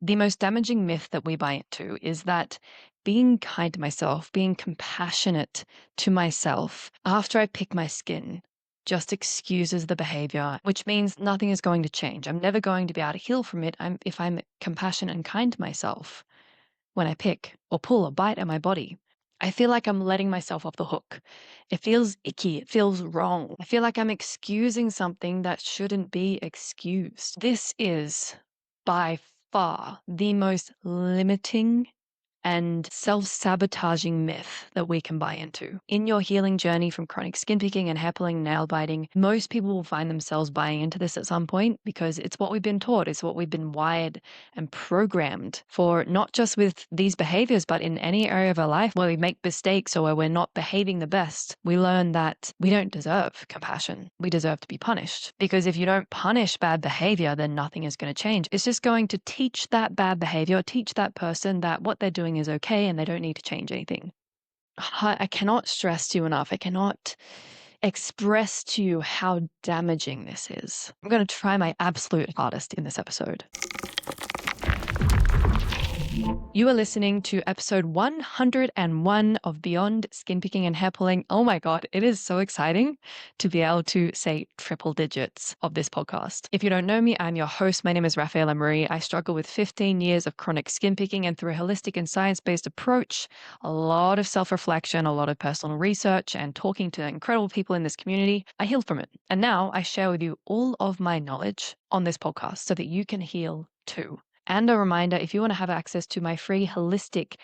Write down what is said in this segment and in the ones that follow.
The most damaging myth that we buy into is that being kind to myself, being compassionate to myself after I pick my skin just excuses the behavior, which means nothing is going to change. I'm never going to be able to heal from it if I'm compassionate and kind to myself when I pick or pull or bite at my body. I feel like I'm letting myself off the hook. It feels icky. It feels wrong. I feel like I'm excusing something that shouldn't be excused. This is by far the most limiting and self-sabotaging myth that we can buy into. In your healing journey from chronic skin picking and hair pulling, nail biting, most people will find themselves buying into this at some point because it's what we've been taught. It's what we've been wired and programmed for, not just with these behaviors, but in any area of our life where we make mistakes or where we're not behaving the best. We learn that we don't deserve compassion. We deserve to be punished. Because if you don't punish bad behavior, then nothing is going to change. It's just going to teach that bad behavior, teach that person that what they're doing is okay and they don't need to change anything. I cannot stress to you enough. I cannot express to you how damaging this is. I'm going to try my absolute hardest in this episode. You are listening to episode 101 of Beyond Skin Picking and Hair Pulling. Oh my God, it is so exciting to be able to say triple digits of this podcast. If you don't know me, I'm your host. My name is Raffaela Marie. I struggle with 15 years of chronic skin picking, and through a holistic and science-based approach, a lot of self-reflection, a lot of personal research, and talking to incredible people in this community, I healed from it. And now I share with you all of my knowledge on this podcast so that you can heal too. And a reminder, if you want to have access to my free holistic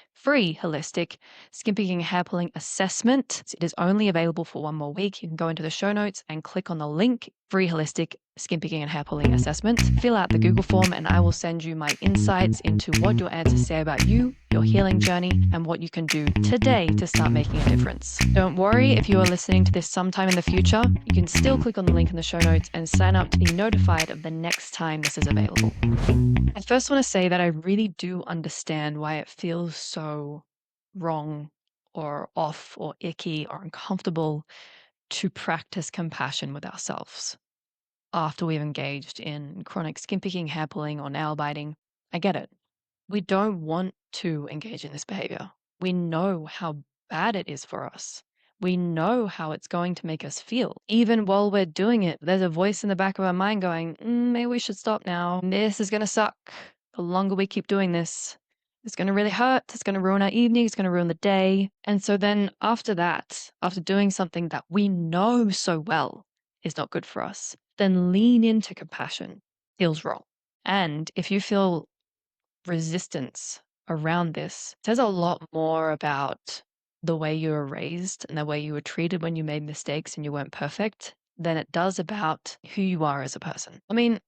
skin picking and hair pulling assessment, it is only available for one more week. You can go into the show notes and click on the link, free holistic skin picking and hair pulling assessment. Fill out the Google form and I will send you my insights into what your answers say about you, your healing journey, and what you can do today to start making a difference. Don't worry, if you are listening to this sometime in the future, you can still click on the link in the show notes and sign up to be notified of the next time this is available. I first want to say that I really do understand why it feels so wrong or off or icky or uncomfortable to practice compassion with ourselves after we've engaged in chronic skin picking, hair pulling, or nail biting. I get it. We don't want to engage in this behavior. We know how bad it is for us. We know how it's going to make us feel. Even while we're doing it, there's a voice in the back of our mind going, maybe we should stop now. This is going to suck. The longer we keep doing this, it's going to really hurt. It's going to ruin our evening. It's going to ruin the day. And so then after that, after doing something that we know so well is not good for us, then lean into compassion. Feels wrong. And if you feel resistance around this, it says a lot more about the way you were raised and the way you were treated when you made mistakes and you weren't perfect than it does about who you are as a person. I mean,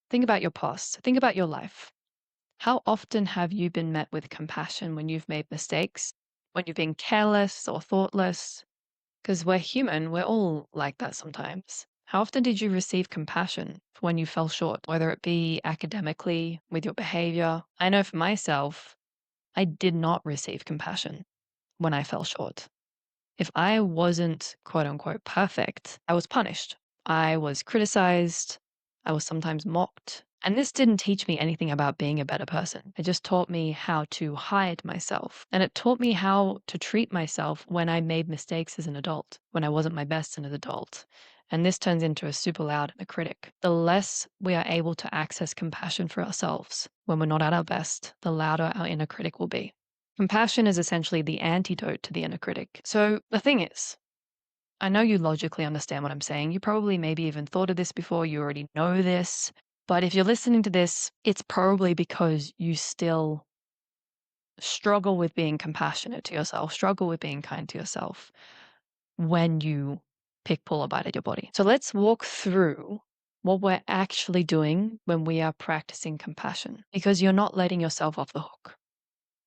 think about your past. Think about your life. How often have you been met with compassion when you've made mistakes, when you've been careless or thoughtless? Because we're human, we're all like that sometimes. How often did you receive compassion when you fell short, whether it be academically, with your behavior? I know for myself, I did not receive compassion when I fell short. If I wasn't quote unquote perfect, I was punished. I was criticized. I was sometimes mocked. And this didn't teach me anything about being a better person. It just taught me how to hide myself. And it taught me how to treat myself when I made mistakes as an adult, when I wasn't my best as an adult. And this turns into a super loud inner critic. The less we are able to access compassion for ourselves when we're not at our best, the louder our inner critic will be. Compassion is essentially the antidote to the inner critic. So the thing is, I know you logically understand what I'm saying. You probably maybe even thought of this before. You already know this. But if you're listening to this, it's probably because you still struggle with being compassionate to yourself, struggle with being kind to yourself when you pick, pull, or bite at your body. So let's walk through what we're actually doing when we are practicing compassion, because you're not letting yourself off the hook.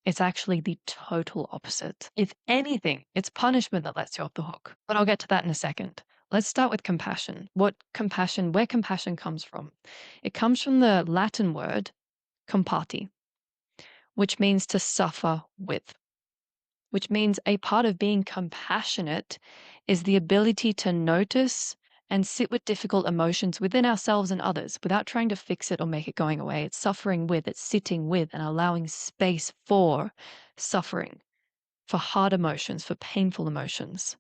It's actually the total opposite. If anything, it's punishment that lets you off the hook. But I'll get to that in a second. Let's start with compassion. Where compassion comes from. It comes from the Latin word compati, which means to suffer with, which means a part of being compassionate is the ability to notice and sit with difficult emotions within ourselves and others without trying to fix it or make it going away. It's suffering with, it's sitting with and allowing space for suffering, for hard emotions, for painful emotions.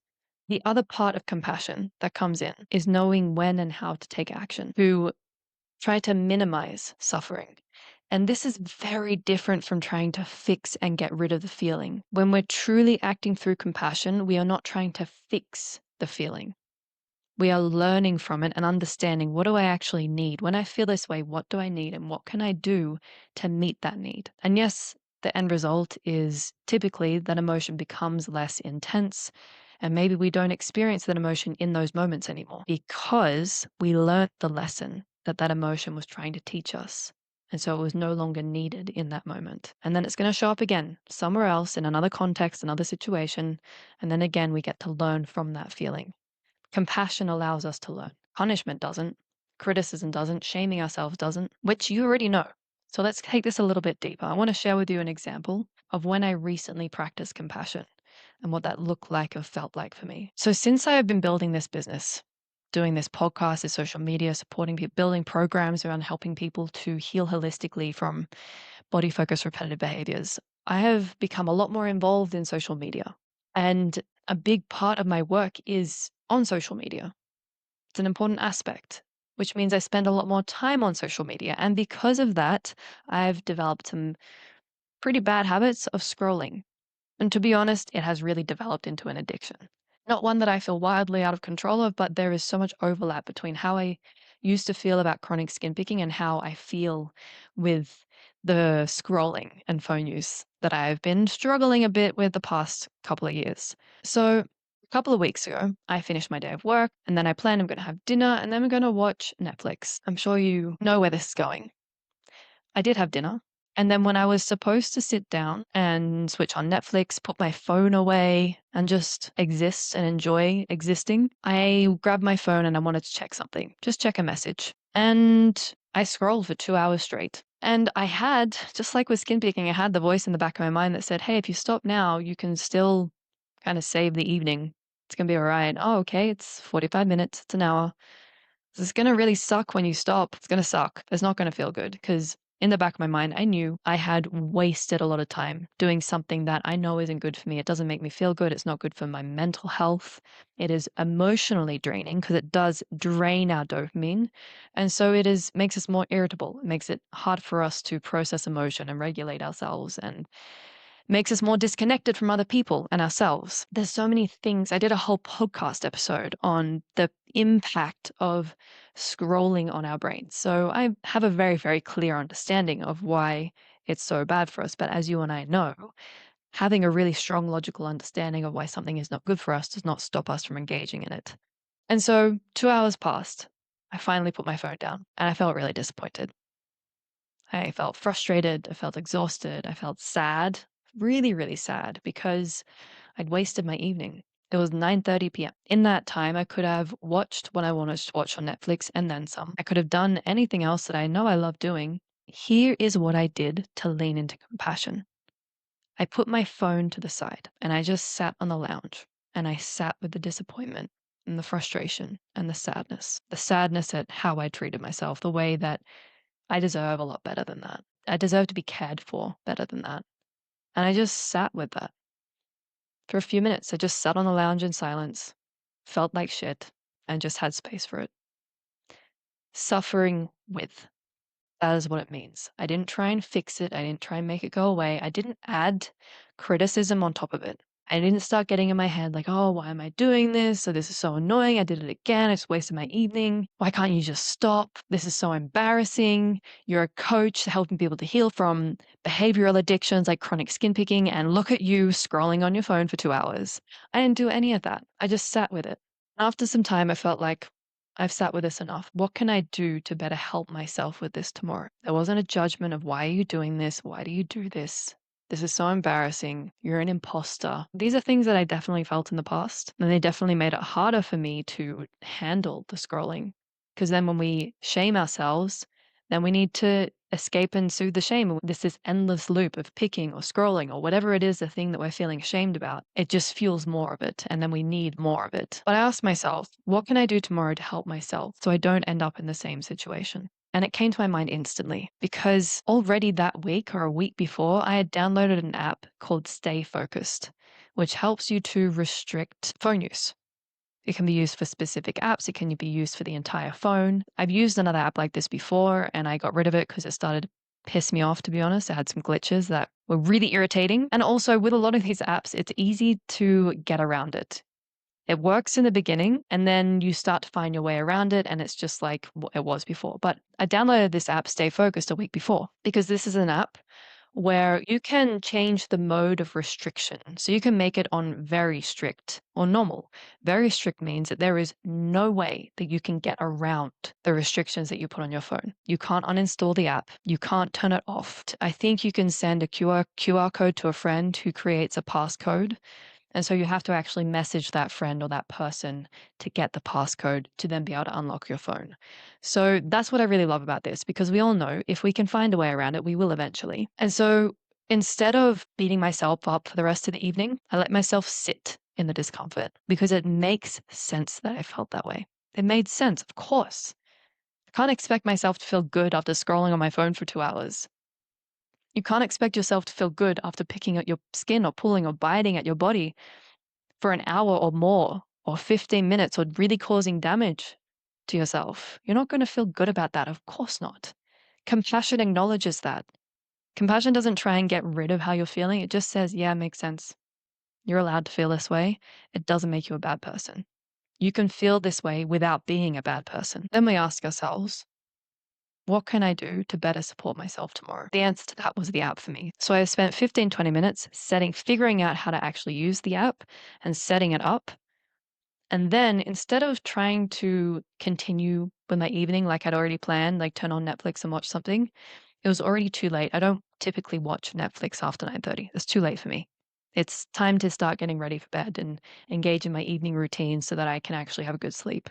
The other part of compassion that comes in is knowing when and how to take action, to try to minimize suffering. And this is very different from trying to fix and get rid of the feeling. When we're truly acting through compassion, we are not trying to fix the feeling. We are learning from it and understanding, what do I actually need? When I feel this way, what do I need and what can I do to meet that need? And yes, the end result is typically that emotion becomes less intense, and maybe we don't experience that emotion in those moments anymore because we learnt the lesson that that emotion was trying to teach us. And so it was no longer needed in that moment. And then it's going to show up again somewhere else in another context, another situation. And then again, we get to learn from that feeling. Compassion allows us to learn. Punishment doesn't. Criticism doesn't. Shaming ourselves doesn't, which you already know. So let's take this a little bit deeper. I want to share with you an example of when I recently practiced compassion and what that looked like or felt like for me. So since I have been building this business, doing this podcast, this social media, supporting people, building programs around helping people to heal holistically from body-focused repetitive behaviors, I have become a lot more involved in social media. And a big part of my work is on social media. It's an important aspect, which means I spend a lot more time on social media. And because of that, I've developed some pretty bad habits of scrolling. And to be honest, it has really developed into an addiction. Not one that I feel wildly out of control of, but there is so much overlap between how I used to feel about chronic skin picking and how I feel with the scrolling and phone use that I've been struggling a bit with the past couple of years. So a couple of weeks ago, I finished my day of work and then I planned I'm going to have dinner and then I'm going to watch Netflix. I'm sure you know where this is going. I did have dinner. And then when I was supposed to sit down and switch on Netflix, put my phone away and just exist and enjoy existing, I grabbed my phone and I wanted to check something, just check a message. And I scrolled for 2 hours straight. And I had, just like with skin picking, I had the voice in the back of my mind that said, hey, if you stop now, you can still kind of save the evening. It's going to be all right. Oh, okay. It's 45 minutes. It's an hour. It's going to really suck when you stop. It's going to suck. It's not going to feel good because in the back of my mind, I knew I had wasted a lot of time doing something that I know isn't good for me. It doesn't make me feel good. It's not good for my mental health. It is emotionally draining because it does drain our dopamine. And so makes us more irritable. It makes it hard for us to process emotion and regulate ourselves and makes us more disconnected from other people and ourselves. There's so many things. I did a whole podcast episode on the impact of scrolling on our brains. So I have a very, very clear understanding of why it's so bad for us. But as you and I know, having a really strong logical understanding of why something is not good for us does not stop us from engaging in it. And so 2 hours passed. I finally put my phone down and I felt really disappointed. I felt frustrated. I felt exhausted. I felt sad, really, really sad because I'd wasted my evening. It was 9:30 p.m. In that time, I could have watched what I wanted to watch on Netflix and then some. I could have done anything else that I know I love doing. Here is what I did to lean into compassion. I put my phone to the side and I just sat on the lounge and I sat with the disappointment and the frustration and the sadness at how I treated myself, the way that I deserve a lot better than that. I deserve to be cared for better than that. And I just sat with that for a few minutes. I just sat on the lounge in silence, felt like shit, and just had space for it. Suffering with. That is what it means. I didn't try and fix it. I didn't try and make it go away. I didn't add criticism on top of it. I didn't start getting in my head like, oh, why am I doing this? So this is so annoying. I did it again. I just wasted my evening. Why can't you just stop? This is so embarrassing. You're a coach helping people to heal from behavioral addictions like chronic skin picking, and look at you scrolling on your phone for 2 hours. I didn't do any of that. I just sat with it. After some time, I felt like I've sat with this enough. What can I do to better help myself with this tomorrow? There wasn't a judgment of why are you doing this? Why do you do this? This is so embarrassing. You're an imposter. These are things that I definitely felt in the past, and they definitely made it harder for me to handle the scrolling. Because then when we shame ourselves, then we need to escape and soothe the shame. This endless loop of picking or scrolling or whatever it is, the thing that we're feeling ashamed about. It just fuels more of it, and then we need more of it. But I asked myself, what can I do tomorrow to help myself so I don't end up in the same situation? And it came to my mind instantly because already that week or a week before, I had downloaded an app called Stay Focused, which helps you to restrict phone use. It can be used for specific apps. It can be used for the entire phone. I've used another app like this before and I got rid of it because it started to piss me off, to be honest. It had some glitches that were really irritating. And also with a lot of these apps, it's easy to get around it. It works in the beginning and then you start to find your way around it and it's just like it was before. But I downloaded this app, Stay Focused, a week before because this is an app where you can change the mode of restriction. So you can make it on very strict or normal. Very strict means that there is no way that you can get around the restrictions that you put on your phone. You can't uninstall the app. You can't turn it off. I think you can send a QR code to a friend who creates a passcode. And so you have to actually message that friend or that person to get the passcode to then be able to unlock your phone. So that's what I really love about this because we all know if we can find a way around it, we will eventually. And so instead of beating myself up for the rest of the evening, I let myself sit in the discomfort because it makes sense that I felt that way. It made sense, of course. I can't expect myself to feel good after scrolling on my phone for 2 hours. You can't expect yourself to feel good after picking at your skin or pulling or biting at your body for an hour or more, or 15 minutes, or really causing damage to yourself. You're not going to feel good about that. Of course not. Compassion acknowledges that. Compassion doesn't try and get rid of how you're feeling. It just says, yeah, it makes sense. You're allowed to feel this way. It doesn't make you a bad person. You can feel this way without being a bad person. Then we ask ourselves, what can I do to better support myself tomorrow? The answer to that was the app for me. So I spent 15, 20 minutes figuring out how to actually use the app and setting it up. And then instead of trying to continue with my evening like I'd already planned, like turn on Netflix and watch something, it was already too late. I don't typically watch Netflix after 9:30. It's too late for me. It's time to start getting ready for bed and engage in my evening routine so that I can actually have a good sleep.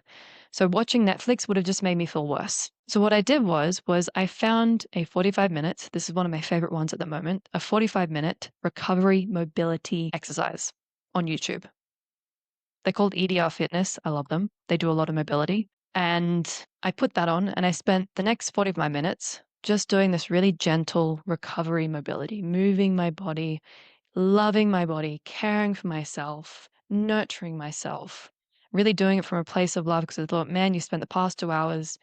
So watching Netflix would have just made me feel worse. So what I did was I found a 45 minutes, this is one of my favorite ones at the moment, a 45-minute recovery mobility exercise on YouTube. They're called EDR Fitness. I love them. They do a lot of mobility. And I put that on and I spent the next 45 minutes just doing this really gentle recovery mobility, moving my body, loving my body, caring for myself, nurturing myself, really doing it from a place of love because I thought, man, you spent the past 2 hours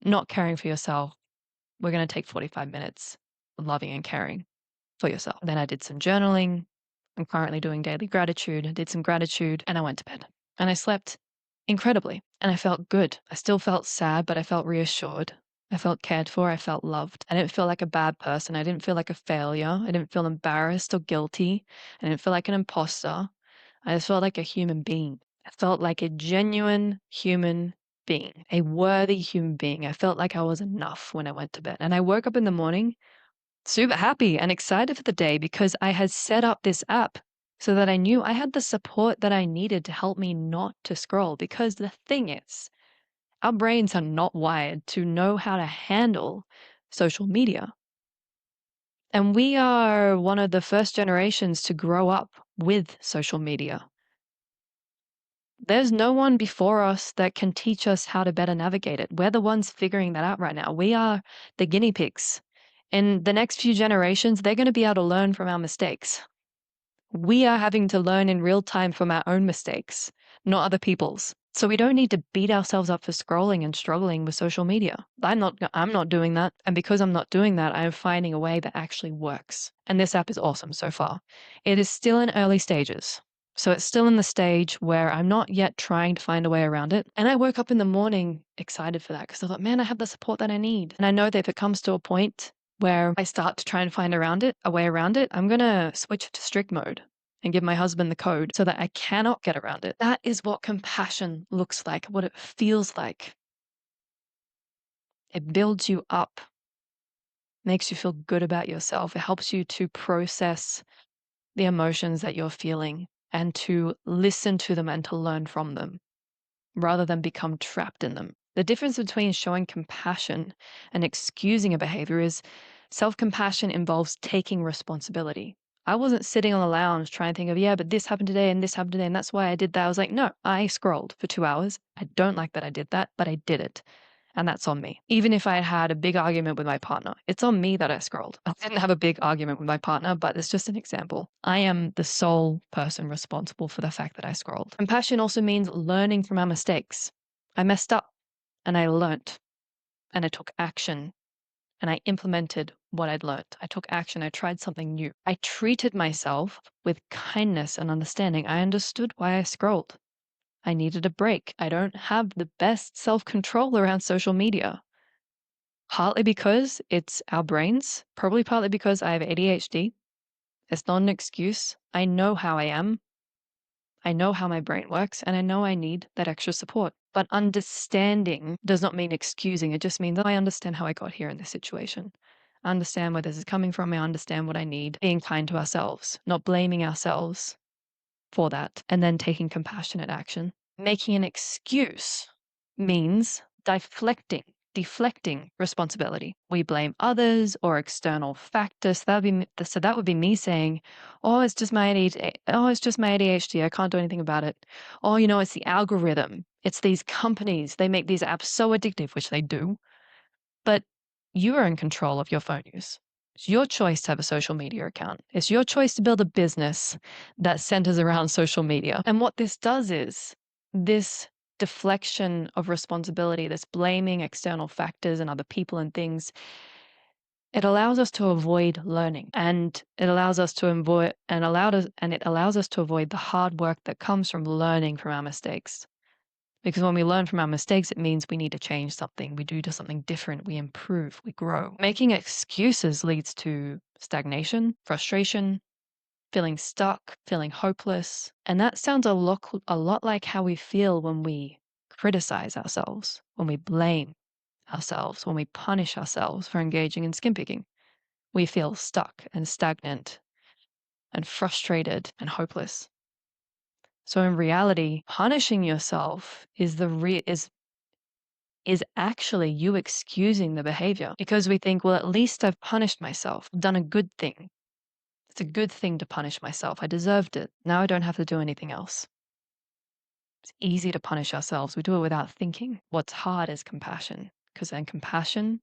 not caring for yourself. We're going to take 45 minutes of loving and caring for yourself. Then I did some journaling. I'm currently doing daily gratitude. I did some gratitude and I went to bed and I slept incredibly and I felt good. I still felt sad, but I felt reassured. I felt cared for. I felt loved. I didn't feel like a bad person. I didn't feel like a failure. I didn't feel embarrassed or guilty. I didn't feel like an imposter. I just felt like a human being. I felt like a genuine human being, a worthy human being. I felt like I was enough when I went to bed. And I woke up in the morning super happy and excited for the day because I had set up this app so that I knew I had the support that I needed to help me not to scroll. Because the thing is, our brains are not wired to know how to handle social media. And we are one of the first generations to grow up with social media. There's no one before us that can teach us how to better navigate it. We're the ones figuring that out right now. We are the guinea pigs. In the next few generations, they're going to be able to learn from our mistakes. We are having to learn in real time from our own mistakes, not other people's. So we don't need to beat ourselves up for scrolling and struggling with social media. I'm not doing that. And because I'm not doing that, I am finding a way that actually works. And this app is awesome so far. It is still in early stages. So it's still in the stage where I'm not yet trying to find a way around it. And I woke up in the morning excited for that because I thought, man, I have the support that I need. And I know that if it comes to a point where I start to try and find a way around it, I'm going to switch to strict mode and give my husband the code so that I cannot get around it. That is what compassion looks like, what it feels like. It builds you up, makes you feel good about yourself. It helps you to process the emotions that you're feeling and to listen to them and to learn from them rather than become trapped in them. The difference between showing compassion and excusing a behavior is self-compassion involves taking responsibility. I wasn't sitting on the lounge trying to think of, yeah, but this happened today and this happened today, and that's why I did that. I was like, no, I scrolled for 2 hours. I don't like that I did that, but I did it. And that's on me. Even if I had a big argument with my partner, it's on me that I scrolled. I didn't have a big argument with my partner, but it's just an example. I am the sole person responsible for the fact that I scrolled. Compassion also means learning from our mistakes. I messed up and I learnt and I took action and I implemented what I'd learnt. I took action. I tried something new. I treated myself with kindness and understanding. I understood why I scrolled. I needed a break. I don't have the best self-control around social media. Partly because it's our brains, probably partly because I have ADHD. It's not an excuse. I know how I am. I know how my brain works, and I know I need that extra support. But understanding does not mean excusing. It just means that I understand how I got here in this situation. I understand where this is coming from. I understand what I need. Being kind to ourselves, not blaming ourselves for that, and then taking compassionate action. Making an excuse means deflecting responsibility. We blame others or external factors. That would be me saying, "Oh, it's just my ADHD. Oh, it's just my ADHD. I can't do anything about it. Oh, it's the algorithm. It's these companies. They make these apps so addictive," which they do. But you are in control of your phone use. It's your choice to have a social media account. It's your choice to build a business that centers around social media. And what this does is this deflection of responsibility, this blaming external factors and other people and things, it allows us to avoid learning, and it allows us to avoid the hard work that comes from learning from our mistakes. Because when we learn from our mistakes, it means we need to change something. We do something different. We improve. We grow. Making excuses leads to stagnation, frustration, feeling stuck, feeling hopeless. And that sounds a lot like how we feel when we criticize ourselves, when we blame ourselves, when we punish ourselves for engaging in skin picking. We feel stuck and stagnant and frustrated and hopeless. So in reality, punishing yourself is actually you excusing the behavior, because we think, well, at least I've punished myself. I've done a good thing. It's a good thing to punish myself. I deserved it. Now I don't have to do anything else. It's easy to punish ourselves. We do it without thinking. What's hard is compassion, because then compassion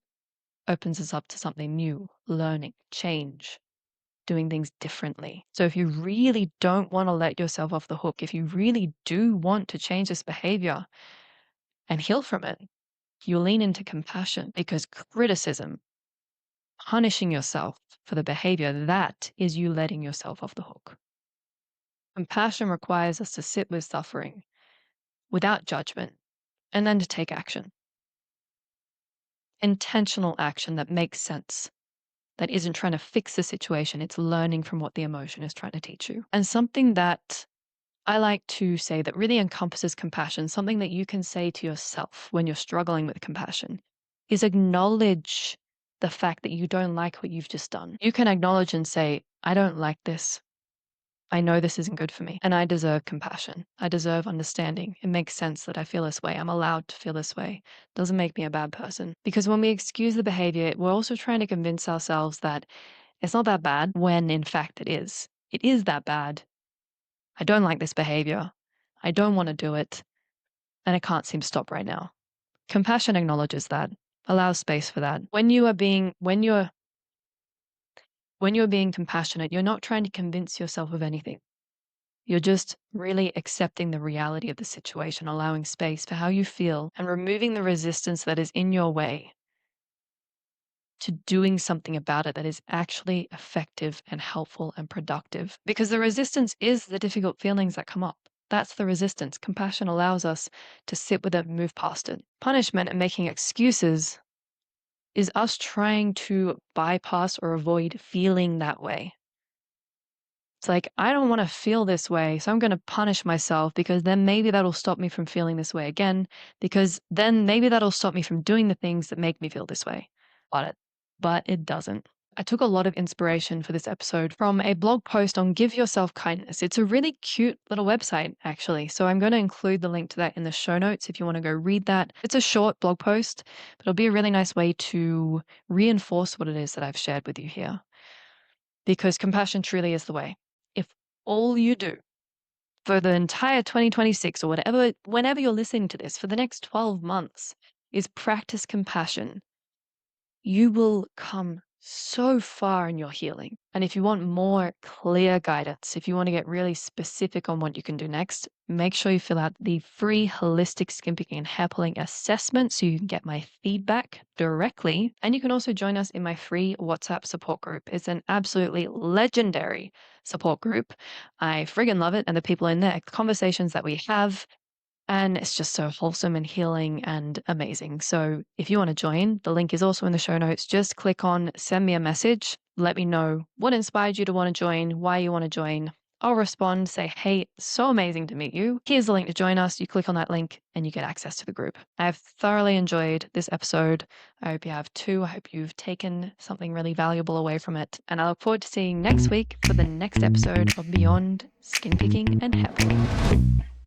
opens us up to something new, learning, change, doing things differently. So if you really don't want to let yourself off the hook, if you really do want to change this behavior and heal from it, you lean into compassion, because criticism, punishing yourself for the behavior, that is you letting yourself off the hook. Compassion requires us to sit with suffering without judgment and then to take action. Intentional action that makes sense, that isn't trying to fix the situation. It's learning from what the emotion is trying to teach you. And something that I like to say that really encompasses compassion, something that you can say to yourself when you're struggling with compassion, is acknowledge the fact that you don't like what you've just done. You can acknowledge and say, I don't like this. I know this isn't good for me, and I deserve compassion. I deserve understanding. It makes sense that I feel this way. I'm allowed to feel this way. It doesn't make me a bad person. Because when we excuse the behavior, we're also trying to convince ourselves that it's not that bad, when in fact it is. It is that bad. I don't like this behavior. I don't want to do it, and I can't seem to stop right now. Compassion acknowledges that, allows space for that. When you're being compassionate, you're not trying to convince yourself of anything. You're just really accepting the reality of the situation, allowing space for how you feel, and removing the resistance that is in your way to doing something about it that is actually effective and helpful and productive. Because the resistance is the difficult feelings that come up. That's the resistance. Compassion allows us to sit with it and move past it. Punishment and making excuses is us trying to bypass or avoid feeling that way. It's like, I don't want to feel this way, so I'm going to punish myself, because then maybe that'll stop me from feeling this way again, because then maybe that'll stop me from doing the things that make me feel this way. But it doesn't. I took a lot of inspiration for this episode from a blog post on Give Yourself Kindness. It's a really cute little website, actually. So I'm going to include the link to that in the show notes if you want to go read that. It's a short blog post, but it'll be a really nice way to reinforce what it is that I've shared with you here. Because compassion truly is the way. If all you do for the entire 2026 or whatever, whenever you're listening to this, for the next 12 months, is practice compassion, you will come so far in your healing. And if you want more clear guidance, if you want to get really specific on what you can do next, make sure you fill out the free holistic skin picking and hair pulling assessment so you can get my feedback directly. And you can also join us in my free WhatsApp support group. It's an absolutely legendary support group. I friggin' love it. And the people in there, conversations that we have, and it's just so wholesome and healing and amazing. So if you want to join, the link is also in the show notes. Just click on send me a message. Let me know what inspired you to want to join, why you want to join. I'll respond, say, hey, so amazing to meet you. Here's the link to join us. You click on that link and you get access to the group. I've thoroughly enjoyed this episode. I hope you have too. I hope you've taken something really valuable away from it. And I look forward to seeing you next week for the next episode of Beyond Skin Picking and Hair Pulling.